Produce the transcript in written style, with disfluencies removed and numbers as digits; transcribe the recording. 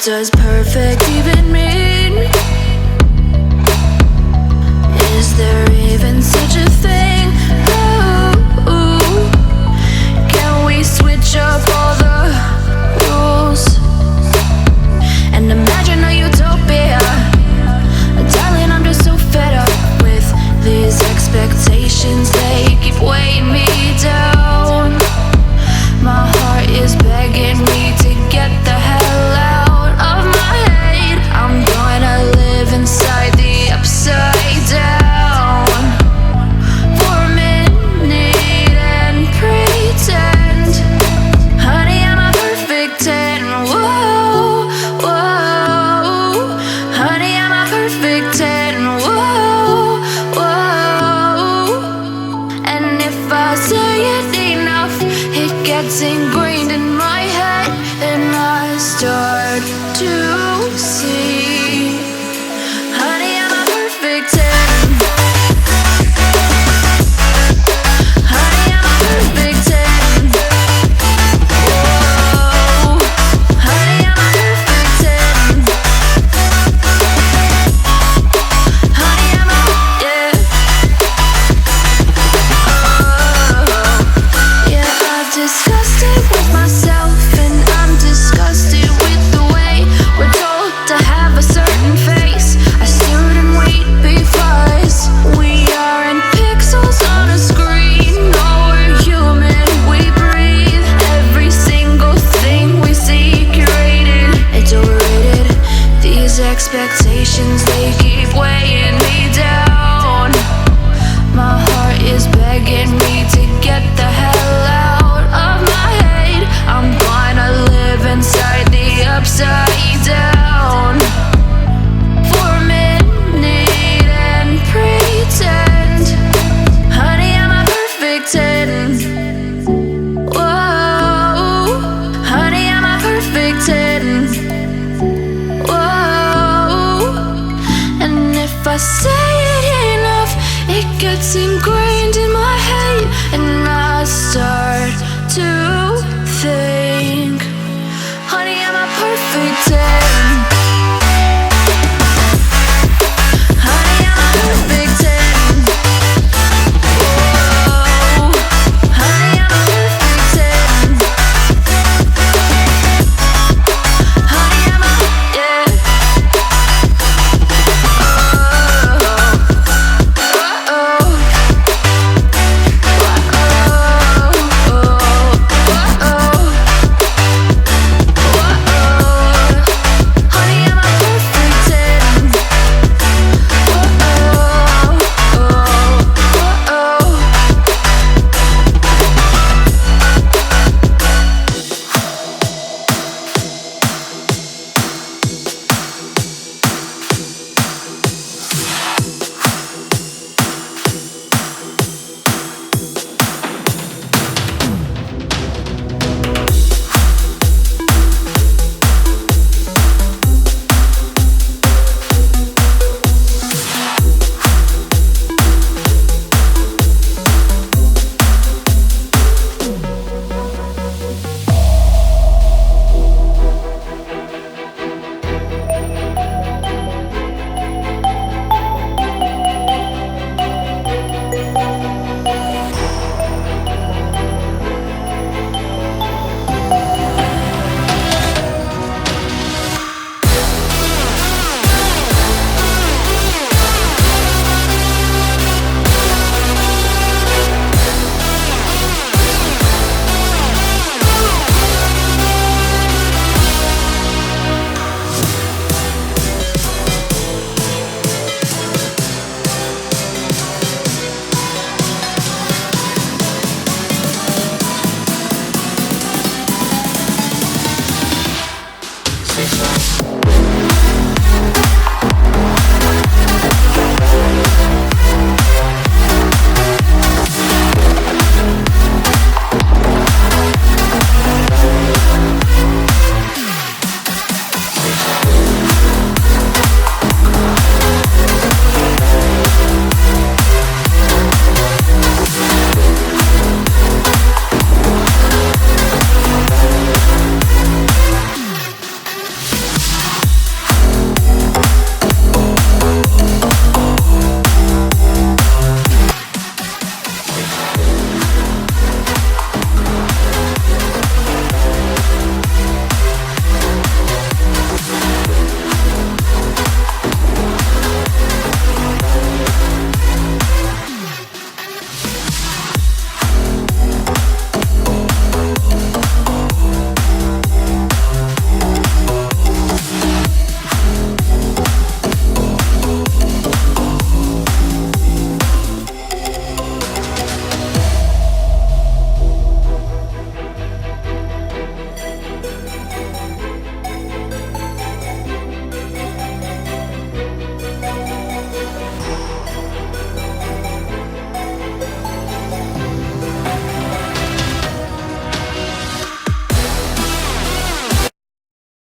does perfect even mean? Is there even such a thing? Ooh, can we switch up all the rules and imagine a utopia? Darling, I'm just so fed up with these expectations. They keep weighing me down. My heart is begging me to get the hell out of my head. I'm gonna live inside the upside down for a minute and pretend, honey, I'm a perfect 10. Whoa, whoa, honey, I'm a perfect 10. Whoa, whoa, and if I say it enough, it gets ingrained in my head, and I start to see, honey, I'm a perfect 10. Honey, I'm a perfect 10. Whoa, honey, I'm a perfect 10. Honey, I'm a, yeah. Yeah, I've discussed it with myself, and I'm disgusted with the way we're told to have a certain face, a certain weight, because we aren't pixels on a screen. No, we're human, we breathe. Every single thing we see curated, it's overrated. These expectations, they keep weighing me